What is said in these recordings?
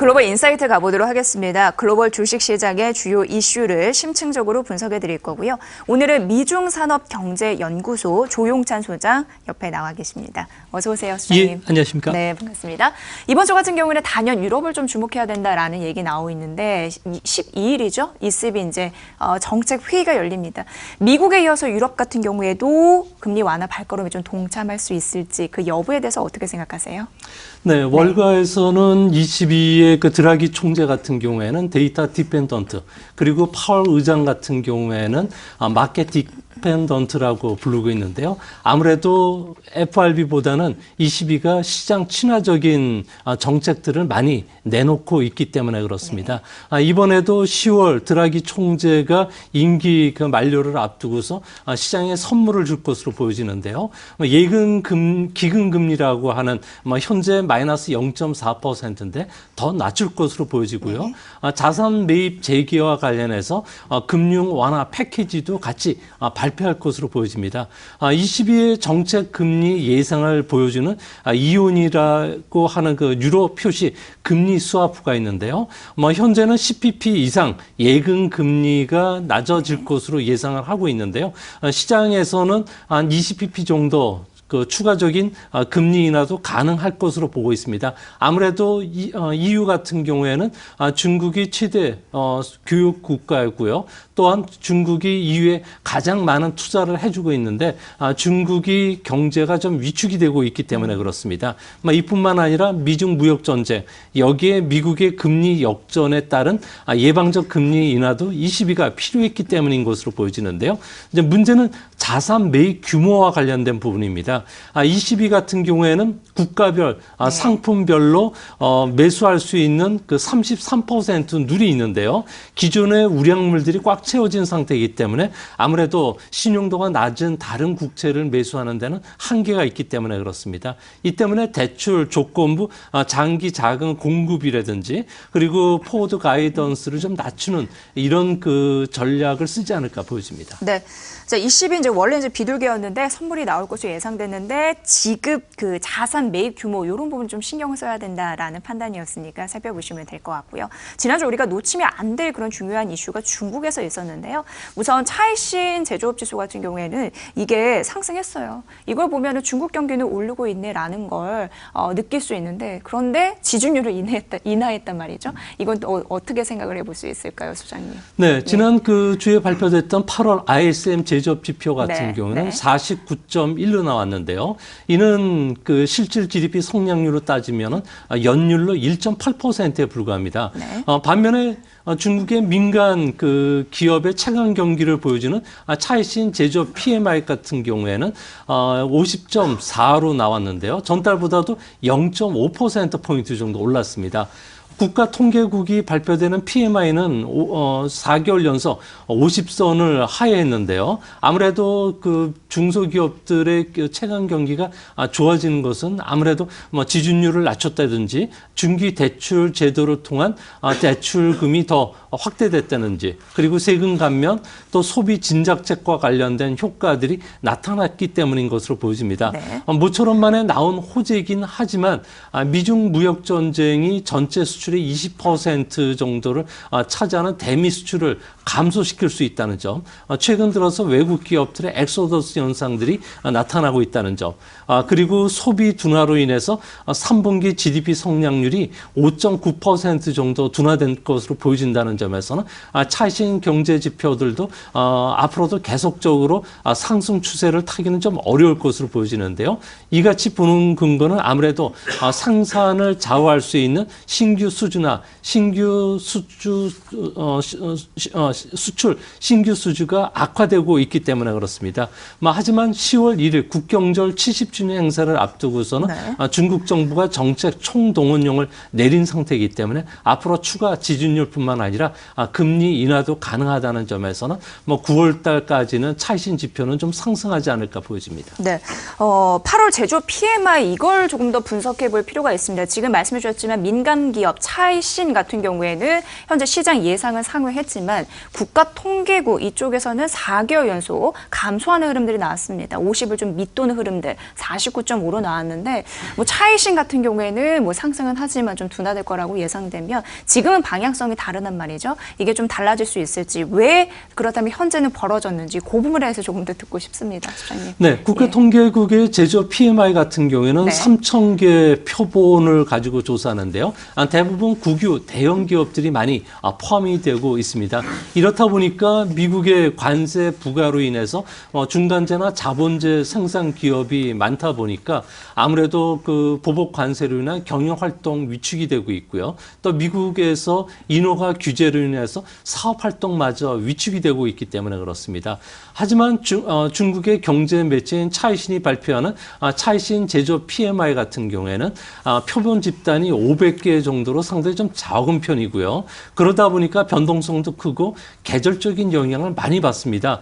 글로벌 인사이트 가보도록 하겠습니다. 글로벌 주식시장의 주요 이슈를 심층적으로 분석해 드릴 거고요. 오늘은 미중산업경제연구소 조용찬 소장 옆에 나와 계십니다. 어서 오세요, 소장님. 예, 안녕하십니까? 네, 반갑습니다. 이번 주 같은 경우는 단연 유럽을 좀 주목해야 된다라는 얘기 나오고 있는데 12일이죠. ECB 이제 정책 회의가 열립니다. 미국에 이어서 유럽 같은 경우에도 금리 완화 발걸음에 좀 동참할 수 있을지 그 여부에 대해서 어떻게 생각하세요? 네, 월가에서는 22의 그 드라기 총재 같은 경우에는 데이터 디펜던트, 그리고 파월 의장 같은 경우에는 마켓 디펜던트라고 부르고 있는데요. 아무래도 FRB보다는 22가 시장 친화적인 정책들을 많이 내놓고 있기 때문에 그렇습니다. 이번에도 10월 드라기 총재가 임기 그 만료를 앞두고서 시장에 선물을 줄 것으로 보여지는데요. 기금금리라고 하는 현재 마이너스 0.4%인데 더 낮출 것으로 보여지고요. 자산 매입 재개와 관련해서 금융 완화 패키지도 같이 발표할 것으로 보여집니다. 22의 정책 금리 예상을 보여주는 이온이라고 하는 그 유로 표시 금리 스와프가 있는데요. 현재는 10bp 이상 예금 금리가 낮아질 것으로 예상을 하고 있는데요. 시장에서는 한 20bp 정도 그 추가적인 금리 인하도 가능할 것으로 보고 있습니다. 아무래도 EU 같은 경우에는 중국이 최대 교육 국가였고요. 또한 중국이 EU에 가장 많은 투자를 해주고 있는데 중국이 경제가 좀 위축이 되고 있기 때문에 그렇습니다. 이뿐만 아니라 미중 무역 전쟁, 여기에 미국의 금리 역전에 따른 예방적 금리 인하도 22가 필요했기 때문인 것으로 보여지는데요. 이제 문제는 자산 매입 규모와 관련된 부분입니다. 22 같은 경우에는 국가별, 상품별로 매수할 수 있는 그 33% 룰이 있는데요. 기존의 우량물들이 꽉 채워진 상태이기 때문에 아무래도 신용도가 낮은 다른 국채를 매수하는 데는 한계가 있기 때문에 그렇습니다. 이 때문에 대출 조건부 장기 자금 공급이라든지 그리고 포워드 가이던스를 좀 낮추는 이런 그 전략을 쓰지 않을까 보여집니다. 네. 자, 20이 이제 원래 이제 비둘기였는데 선물이 나올 것으로 예상됐는데 지급 그 자산 매입 규모 이런 부분 좀 신경을 써야 된다라는 판단이었으니까 살펴보시면 될 것 같고요. 지난주 우리가 놓치면 안 될 그런 중요한 이슈가 중국에서 있었는데요. 우선 차이신 제조업 지수 같은 경우에는 이게 상승했어요. 이걸 보면은 중국 경기는 오르고 있네라는 걸 느낄 수 있는데 그런데 지준율을 인하했단 말이죠. 이건 또 어떻게 생각을 해볼 수 있을까요, 소장님? 네, 지난 그 주에 발표됐던 8월 ISM 제조업 지표 같은 경우는 49.1로 나왔는데요. 이는 그 실질 GDP 성장률로 따지면은 연율로 1.8%에 불과합니다. 반면에 중국의 민간 그 기업의 최강 경기를 보여주는 차이신 제조업 PMI 같은 경우에는 50.4로 나왔는데요. 전달보다도 0.5%포인트 정도 올랐습니다. 국가통계국이 발표되는 PMI는 4개월 연속 50선을 하회했는데요. 아무래도 그 중소기업들의 최강 경기가 좋아지는 것은 아무래도 지준율을 낮췄다든지 중기 대출 제도를 통한 대출금이 더 확대됐다든지 그리고 세금 감면 또 소비 진작책과 관련된 효과들이 나타났기 때문인 것으로 보여집니다. 모처럼 만에 나온 호재이긴 하지만 미중 무역 전쟁이 전체 수출의 20% 정도를 차지하는 대미 수출을 감소시킬 수 있다는 점, 최근 들어서 외국 기업들의 엑소더스 현상들이 나타나고 있다는 점, 그리고 소비 둔화로 인해서 3분기 GDP 성장률이 5.9% 정도 둔화된 것으로 보여진다는 점에서는 차이신 경제 지표들도 앞으로도 계속적으로 상승 추세를 타기는 좀 어려울 것으로 보여지는데요. 이같이 보는 근거는 아무래도 생산을 좌우할 수 있는 신규 수주나 신규 수출 신규 수주가 악화되고 있기 때문에 그렇습니다. 하지만 10월 1일 국경절 70주년 행사를 앞두고서는 중국 정부가 정책 총동원령을 내린 상태이기 때문에 앞으로 추가 지준율뿐만 아니라 금리 인하도 가능하다는 점에서는 9월 달까지는 차이신 지표는 좀 상승하지 않을까 보여집니다. 네, 8월 제조업 PMI 이걸 조금 더 분석해 볼 필요가 있습니다. 지금 말씀해 주셨지만 민간 기업 차이신 같은 경우에는 현재 시장 예상은 상회했지만 국가통계국 이쪽에서는 4개월 연속 감소하는 흐름들이 나왔습니다. 50을 좀 밑도는 흐름들 49.5로 나왔는데 뭐 차이신 같은 경우에는 뭐 상승은 하지만 좀 둔화될 거라고 예상되면 지금은 방향성이 다르단 말이죠. 이게 좀 달라질 수 있을지 왜 그렇다면 현재는 벌어졌는지 그 부분에 대해서 조금 더 듣고 싶습니다. 소장님. 네, 국가통계국의 제조업 PMI 같은 경우에는 네. 3,000개 표본을 가지고 조사하는데요. 대부분 국유 대형 기업들이 많이 포함이 되고 있습니다. 이렇다 보니까 미국의 관세 부과로 인해서 중간재나 자본재 생산 기업이 많다 보니까 아무래도 그 보복 관세로 인한 경영 활동 위축이 되고 있고요. 또 미국에서 인허가 규제로 인해서 사업 활동마저 위축이 되고 있기 때문에 그렇습니다. 하지만 중국의 경제 매체인 차이신이 발표하는 차이신 제조업 PMI 같은 경우에는 표본 집단이 500개 정도로 상당히 좀 적은 편이고요. 그러다 보니까 변동성도 크고 계절적인 영향을 많이 받습니다.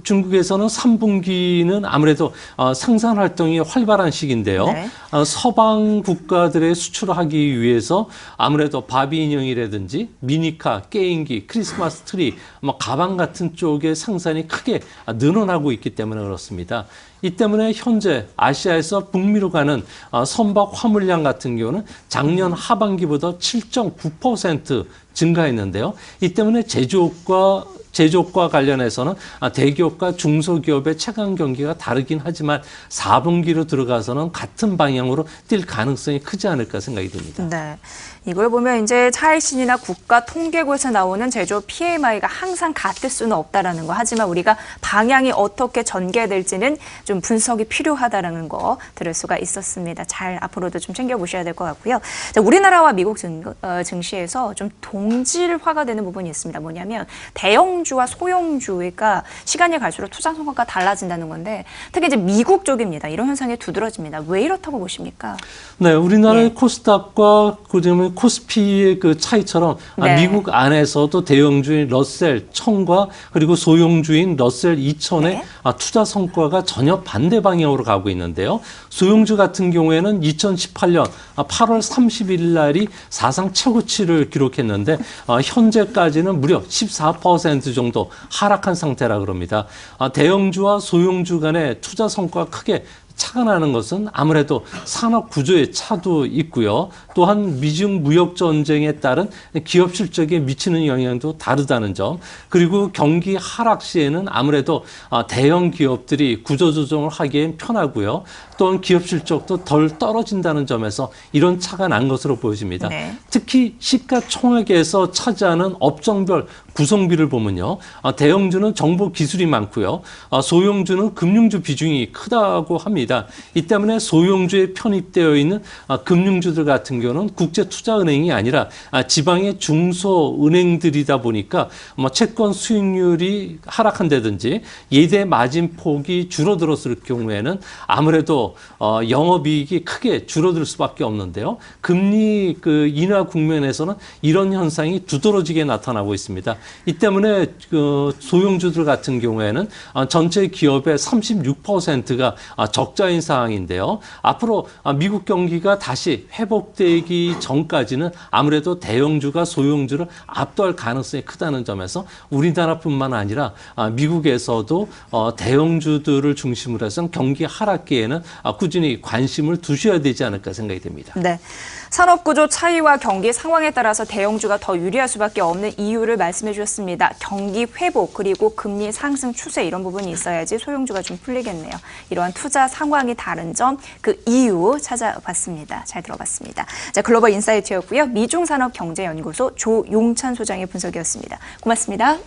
중국에서는 3분기는 아무래도 생산 활동이 활발한 시기인데요. 네. 서방 국가들의 수출을 하기 위해서 아무래도 바비 인형이라든지 미니카, 게임기, 크리스마스 트리, 가방 같은 쪽의 생산이 크게 늘어나고 있기 때문에 그렇습니다. 이 때문에 현재 아시아에서 북미로 가는 선박 화물량 같은 경우는 작년 하반기보다 7.9% 증가했는데요. 이 때문에 제조업과 관련해서는 대기업과 중소기업의 최강 경기가 다르긴 하지만 4분기로 들어가서는 같은 방향으로 뛸 가능성이 크지 않을까 생각이 듭니다. 네. 이걸 보면 이제 차이신이나 국가통계국에서 나오는 제조업 PMI가 항상 같을 수는 없다라는 거. 하지만 우리가 방향이 어떻게 전개될지는 좀 분석이 필요하다라는 거 들을 수가 있었습니다. 잘 앞으로도 좀 챙겨보셔야 될 것 같고요. 자, 우리나라와 미국 증시에서 좀 동질화가 되는 부분이 있습니다. 뭐냐면 대형주와 소형주가 시간이 갈수록 투자 성과가 달라진다는 건데 특히 이제 미국 쪽입니다. 이런 현상이 두드러집니다. 왜 이렇다고 보십니까? 네, 우리나라의 코스닥과 그다음에 코스피의 그 차이처럼 네. 미국 안에서도 대형주인 러셀 1000과 그리고 소형주인 러셀 2000의 네. 투자 성과가 전혀 반대 방향으로 가고 있는데요. 소형주 같은 경우에는 2018년 8월 30일 날이 사상 최고치를 기록했는데 현재까지는 무려 14% 정도 하락한 상태라 그럽니다. 대형주와 소형주 간의 투자 성과가 크게 차가 나는 것은 아무래도 산업 구조의 차도 있고요. 또한 미중 무역 전쟁에 따른 기업 실적에 미치는 영향도 다르다는 점. 그리고 경기 하락 시에는 아무래도 대형 기업들이 구조 조정을 하기엔 편하고요. 또한 기업 실적도 덜 떨어진다는 점에서 이런 차가 난 것으로 보여집니다. 네. 특히 시가총액에서 차지하는 업종별 구성비를 보면요. 대형주는 정보 기술이 많고요. 소형주는 금융주 비중이 크다고 합니다. 이 때문에 소형주에 편입되어 있는 금융주들 같은 경우는 국제투자은행이 아니라 지방의 중소은행들이다 보니까 채권 수익률이 하락한다든지 예대 마진폭이 줄어들었을 경우에는 아무래도 영업이익이 크게 줄어들 수밖에 없는데요. 금리 인하 국면에서는 이런 현상이 두드러지게 나타나고 있습니다. 이 때문에 소형주들 같은 경우에는 전체 기업의 36%가 적자인 상황인데요. 앞으로 미국 경기가 다시 회복되기 전까지는 아무래도 대형주가 소형주를 압도할 가능성이 크다는 점에서 우리나라뿐만 아니라 미국에서도 대형주들을 중심으로 해서 경기 하락기에는 꾸준히 관심을 두셔야 되지 않을까 생각이 됩니다. 네. 산업구조 차이와 경기 상황에 따라서 대형주가 더 유리할 수밖에 없는 이유를 말씀해 주셨습니다. 경기 회복 그리고 금리 상승 추세 이런 부분이 있어야지 소형주가 좀 풀리겠네요. 이러한 투자 상황이 다른 점 그 이유 찾아봤습니다. 잘 들어봤습니다. 자, 글로벌 인사이트였고요. 미중산업경제연구소 조용찬 소장의 분석이었습니다. 고맙습니다.